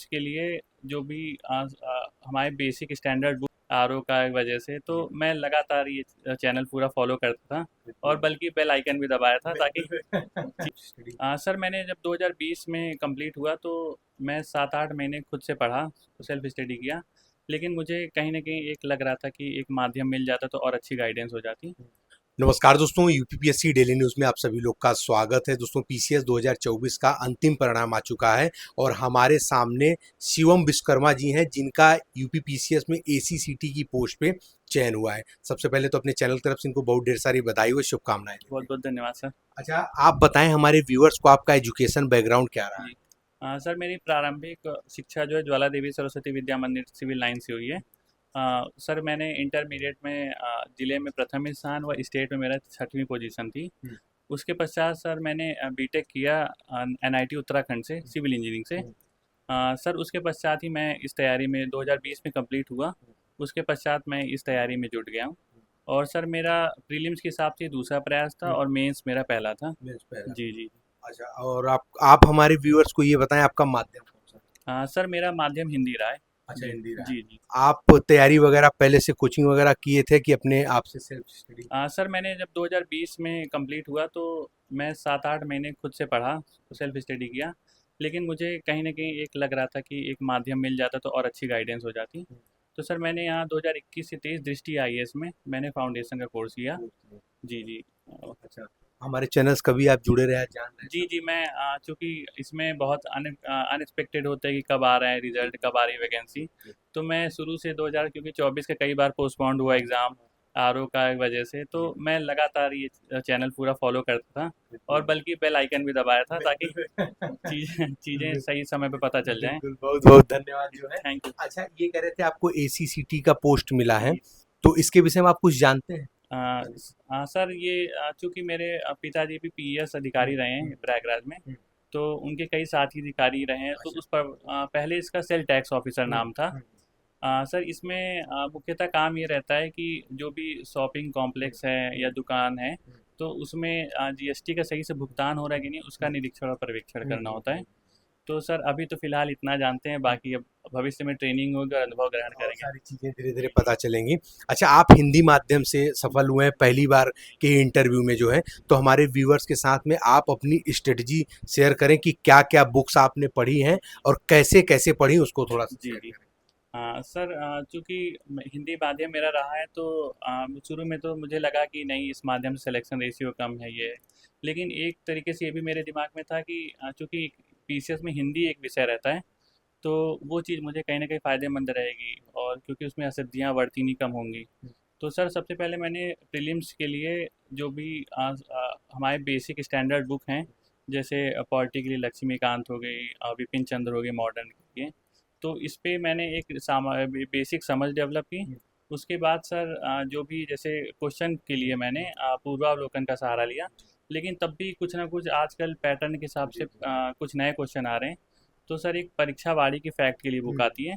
के लिए जो भी हमारे बेसिक स्टैंडर्ड बुक आरओ का वजह से तो मैं लगातार ये चैनल पूरा फॉलो करता था और बल्कि बेल आइकन भी दबाया था ताकि सर मैंने जब 2020 में कंप्लीट हुआ तो मैं 7-8 महीने खुद से पढ़ा, सेल्फ स्टडी किया। लेकिन मुझे कहीं न कहीं एक लग रहा था कि एक माध्यम मिल जाता तो और अच्छी गाइडेंस हो जाती। नमस्कार दोस्तों, यूपीपीएससी डेली न्यूज़ में आप सभी लोग का स्वागत है। दोस्तों, पीसीएस 2024 का अंतिम परिणाम आ चुका है और हमारे सामने शिवम विश्वकर्मा जी हैं, जिनका यूपीपीसीएस में एसीसीटी की पोस्ट पे चयन हुआ है। सबसे पहले तो अपने चैनल की तरफ से इनको बहुत ढेर सारी बधाई व शुभकामनाएं। बहुत-बहुत धन्यवाद सर। अच्छा, आप बताएं हमारे व्यूअर्स को आपका एजुकेशन बैकग्राउंड क्या रहा है? जी। सर मेरी प्रारंभिक शिक्षा जो है ज्वाला देवी सरस्वती विद्या मंदिर सिविल लाइन से हुई है। सर मैंने इंटरमीडिएट में जिले में प्रथम स्थान व स्टेट में मेरा 6वीं पोजीशन थी। उसके पश्चात सर मैंने बीटेक किया एनआईटी उत्तराखंड से सिविल इंजीनियरिंग से। सर उसके पश्चात ही मैं इस तैयारी में 2020 में कंप्लीट हुआ। उसके पश्चात मैं इस तैयारी में जुट गया हूँ और सर मेरा प्रीलिम्स के हिसाब से दूसरा प्रयास था और मेंस मेरा पहला था। जी, जी। अच्छा, और आप हमारे व्यूअर्स को ये बताएं आपका माध्यम कौन सा है? सर मेरा माध्यम हिंदी रहा है। अच्छा, जी, हिंदी रहा है। जी, जी। आप तैयारी वगैरह पहले से कोचिंग वगैरह किए थे कि अपने आप से सेल्फ स्टडी? सर मैंने जब 2020 में कंप्लीट हुआ तो मैं 7-8 महीने खुद से पढ़ा, सेल्फ स्टडी किया। लेकिन मुझे कहीं न कहीं एक लग रहा था कि एक माध्यम मिल जाता तो और अच्छी गाइडेंस हो जाती। तो सर मैंने यहाँ 2021 से 23 दृष्टि आईएएस में मैंने फाउंडेशन का कोर्स किया। जी, जी। अच्छा, हमारे चैनल्स कभी आप जुड़े रहे, जान रहे जी, सब। जी, मैं चूँकि इसमें बहुत अनएक्सपेक्टेड होता है कि कब आ रहा है रिज़ल्ट, कब आ रही है वैकेंसी। तो मैं शुरू से 2000 क्योंकि 24 का कई बार पोस्टपोन्ड हुआ एग्ज़ाम आरओ का वजह से, तो मैं लगातार ये चैनल पूरा फ़ॉलो करता था और बल्कि बेल आइकन भी दबाया था ताकि चीज़ें चीज़ें सही समय पे पता चल जाएँ। बिल्कुल, बहुत बहुत धन्यवाद जो है। Thank you. अच्छा, ये कह रहे थे आपको एसीसीटी का पोस्ट मिला है, जी। तो इसके विषय में आप कुछ जानते हैं? सर ये चूँकि मेरे पिताजी भी पीएएस अधिकारी रहे हैं प्रयागराज में, तो उनके कई साथी अधिकारी रहे हैं, तो उस पर पहले इसका सेल टैक्स ऑफिसर नाम था। सर इसमें मुख्यतः काम ये रहता है कि जो भी शॉपिंग कॉम्प्लेक्स है या दुकान है, तो उसमें जीएसटी का सही से भुगतान हो रहा है कि नहीं, उसका निरीक्षण और पर्यवेक्षण करना होता है। तो सर अभी तो फ़िलहाल इतना जानते हैं, बाकी अब भविष्य में ट्रेनिंग होगी और अनुभव ग्रहण और करेंगे। सारी चीज़ें धीरे-धीरे पता चलेंगी। अच्छा, आप हिंदी माध्यम से सफल हुए हैं पहली बार के इंटरव्यू में जो है, तो हमारे व्यूअर्स के साथ में आप अपनी स्ट्रेटजी शेयर करें कि क्या-क्या बुक्स आपने पढ़ी हैं और कैसे-कैसे पढ़ी उसको थोड़ा-सा जी, शेयर जी। करें। सर चूँकि हिंदी माध्यम मेरा रहा है तो शुरू में तो मुझे लगा कि नहीं इस माध्यम से सिलेक्शन रेशियो कम है ये। लेकिन एक तरीके से ये भी मेरे दिमाग में था कि चूँकि पीसीएस में हिंदी एक विषय रहता है, तो वो चीज़ मुझे कहीं न कहीं फ़ायदेमंद रहेगी और क्योंकि उसमें अशुद्धियाँ वर्तनी कम होंगी। तो सर सबसे पहले मैंने प्रीलिम्स के लिए जो भी हमारे बेसिक स्टैंडर्ड बुक हैं, जैसे पॉलिटी के लिए लक्ष्मीकांत हो गई, बिपिन चंद्र हो गए मॉडर्न के लिए, तो इस पे मैंने एक बेसिक समझ डेवलप की। उसके बाद सर जो भी जैसे क्वेश्चन के लिए मैंने पूर्वावलोकन का सहारा लिया। लेकिन तब भी कुछ ना कुछ आजकल पैटर्न के हिसाब से कुछ नए क्वेश्चन आ रहे हैं। तो सर एक परीक्षा वाड़ी की फैक्ट के लिए बुक आती है,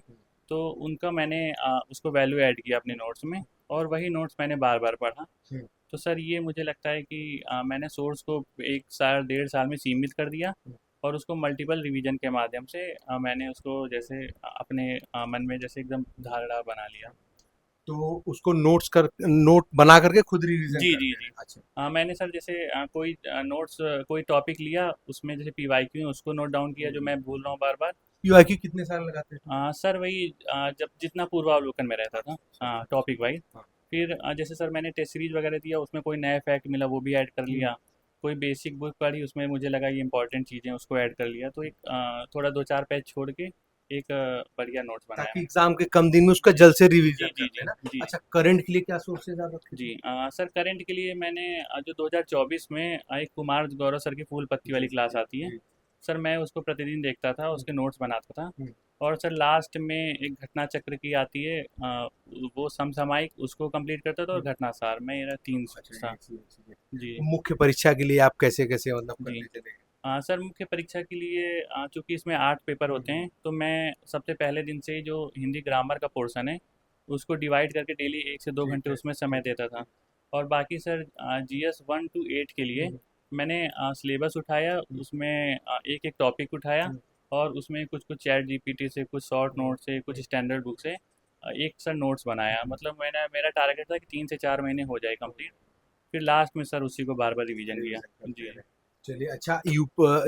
तो उनका मैंने उसको वैल्यू ऐड किया अपने नोट्स में और वही नोट्स मैंने बार-बार पढ़ा। तो सर ये मुझे लगता है कि मैंने सोर्स को 1 साल, 1.5 साल में सीमित कर दिया और उसको मल्टीपल रिवीजन के माध्यम से मैंने उसको जैसे अपने मन में जैसे एकदम धारणा बना लिया। तो उसको नोट बना करके खुद रिवीजन जी, जी, करते जी। हैं। अच्छा, मैंने सर जैसे कोई नोट्स कोई टॉपिक लिया, उसमें जैसे पीवाईक्यू है उसको नोट डाउन किया जो मैं भूल रहा हूँ बार-बार। पीवाईक्यू कितने साल लगाते हैं? सर वही जब जितना पूर्वावलोकन में रहता था अच्छा, टॉपिक वाइज़। हाँ। फिर जैसे सर मैंने टेस्ट सीरीज़ वगैरह दिया, उसमें कोई नया फैक्ट मिला वो भी ऐड कर लिया। कोई बेसिक बुक पढ़ी उसमें मुझे लगा ये इंपॉर्टेंट चीज़ें उसको ऐड कर लिया। तो एक थोड़ा 2-4 पेज छोड़ के एक बढ़िया नोट्स बनाया ताकि मैंने। एग्जाम के कम दिन में उसका जल्द से जी, रिवीजन जी, करते जी। हैं ना। जी, अच्छा, करंट के लिए क्या सोर्सेज आप रखते जी। थे? सर करंट के लिए मैंने जो 2024 में एक कुमार गौरव सर की फूल पत्ती वाली क्लास आती है। जी। सर मैं उसको प्रतिदिन देखता था, उसके नोट्स बनाता था। हम्म, और सर लास्ट में एक घटना चक्र की आती है वो समसामयिक उसको कंप्लीट करता था और घटनासार मैं मेरा 3 अच्छा, था। ये चीज़ है। जी, तो मुख्य परीक्षा के लिए आप कैसे-कैसे मतलब जी। करते चले? सर मुख्य परीक्षा के लिए चूँकि इसमें 8 पेपर होते हैं, तो मैं सबसे पहले दिन से ही जो हिंदी ग्रामर का पोर्शन है, उसको डिवाइड करके डेली 1 से 2 ठीक घंटे है, उसमें समय ठीक है, देता था। ठीक। और बाकी सर जीएस 1 टू 8 के लिए मैंने सिलेबस उठाया, उसमें एक-एक टॉपिक उठाया और उसमें कुछ कुछ चैट जीपीटी से, कुछ शॉर्ट नोट से, कुछ स्टैंडर्ड बुक से एक सर नोट्स बनाया। मतलब मेरा टारगेट था कि 3 से 4 महीने हो जाए कंप्लीट। फिर लास्ट में सर उसी को बार बार रिवीजन किया। जी। चलिए अच्छा,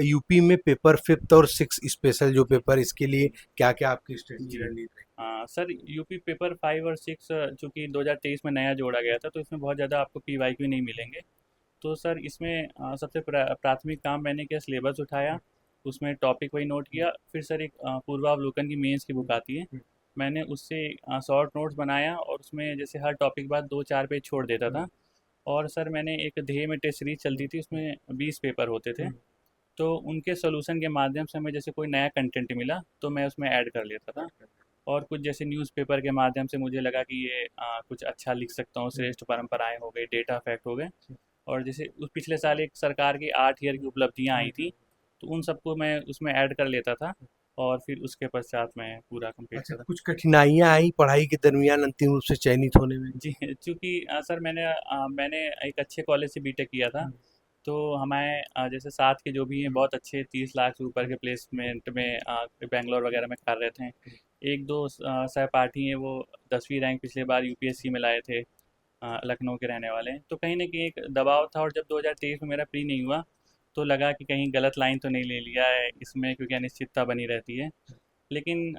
यूपी में पेपर फिफ्थ और सिक्स स्पेशल जो पेपर, इसके लिए क्या क्या आपकी स्ट्रेटजी जी। रणनीति रही? हाँ सर, यूपी पेपर 5 और 6 चूँकि 2023 में नया जोड़ा गया था, तो इसमें बहुत ज़्यादा आपको पीवाईक्यू नहीं मिलेंगे। तो सर इसमें सबसे प्राथमिक काम मैंने किया, सिलेबस उठाया, उसमें टॉपिक वही नोट किया। फिर सर एक पूर्वावलोकन की मेंस की बुक आती है, मैंने उससे शॉर्ट नोट्स बनाया और उसमें जैसे हर टॉपिक के बाद 2-4 पेज छोड़ देता था। और सर मैंने एक ध्येय में टेस्ट सीरीज चलती थी, उसमें 20 पेपर होते थे। तो उनके सॉल्यूशन के माध्यम से हमें जैसे कोई नया कंटेंट मिला तो मैं उसमें ऐड कर लेता था। और कुछ जैसे न्यूज़पेपर के माध्यम से मुझे लगा कि ये कुछ अच्छा लिख सकता हूँ, श्रेष्ठ परंपराएं हो गई, डेटा फैक्ट हो गए। और जैसे उस पिछले साल एक सरकार की 8 ईयर की उपलब्धियाँ आई थी, तो उन सबको मैं उसमें ऐड कर लेता था और फिर उसके पश्चात मैं पूरा कंप्लीट अच्छा, करा। कुछ कठिनाइयाँ आई पढ़ाई के दरमियान अंतिम रूप से चयनित होने में? जी। चूँकि सर मैंने एक अच्छे कॉलेज से बीटेक किया था, तो हमारे जैसे साथ के जो भी हैं बहुत अच्छे 30 लाख से ऊपर के प्लेसमेंट में बेंगलोर वगैरह में कर रहे थे। एक दो सहपाठी हैं, वो 10वीं रैंक पिछले बार यूपीएससी में लाए थे, लखनऊ के रहने वाले हैं। तो कहीं न कहीं एक दबाव था। और जब 2023 में मेरा प्री नहीं हुआ, तो लगा कि कहीं गलत लाइन तो नहीं ले लिया है इसमें, क्योंकि अनिश्चितता बनी रहती है। लेकिन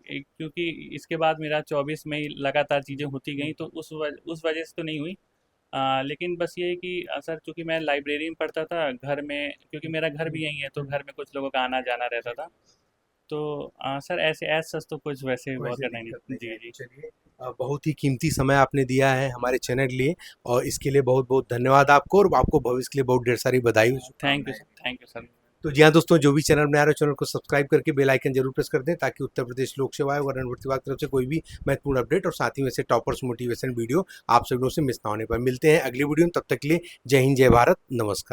क्योंकि इसके बाद मेरा 24 में ही लगातार चीज़ें होती गईं, तो उस वजह से तो नहीं हुई। लेकिन बस ये है कि सर चूँकि मैं लाइब्रेरी में पढ़ता था, घर में क्योंकि मेरा घर भी यहीं है, तो घर में कुछ लोगों का आना-जाना रहता था। तो सर ऐसे एज़ सच तो कुछ वैसे कोई बहुत ऐसी करना ही दिक्कत नहीं। नहीं जी, है। जी। चलिए, बहुत ही कीमती समय आपने दिया है हमारे चैनल के लिए, और इसके लिए बहुत-बहुत धन्यवाद आपको, और आपको भविष्य के लिए बहुत ढेर सारी बधाई और शुभकामनाएँ। Thank you sir. तो जी हाँ दोस्तों, जो भी चैनल बना रहे हो, चैनल को सब्सक्राइब करके बेल आइकन जरूर प्रेस कर दें, ताकि उत्तर प्रदेश लोक सेवा आयोग और रणवीर विभाग की तरफ से कोई भी महत्वपूर्ण अपडेट और साथ ही वैसे टॉपर्स मोटिवेशन वीडियो आप सभी लोगों से मिस ना होने पर। मिलते हैं अगली वीडियो में, तब तक के लिए जय हिंद, जय भारत, नमस्कार।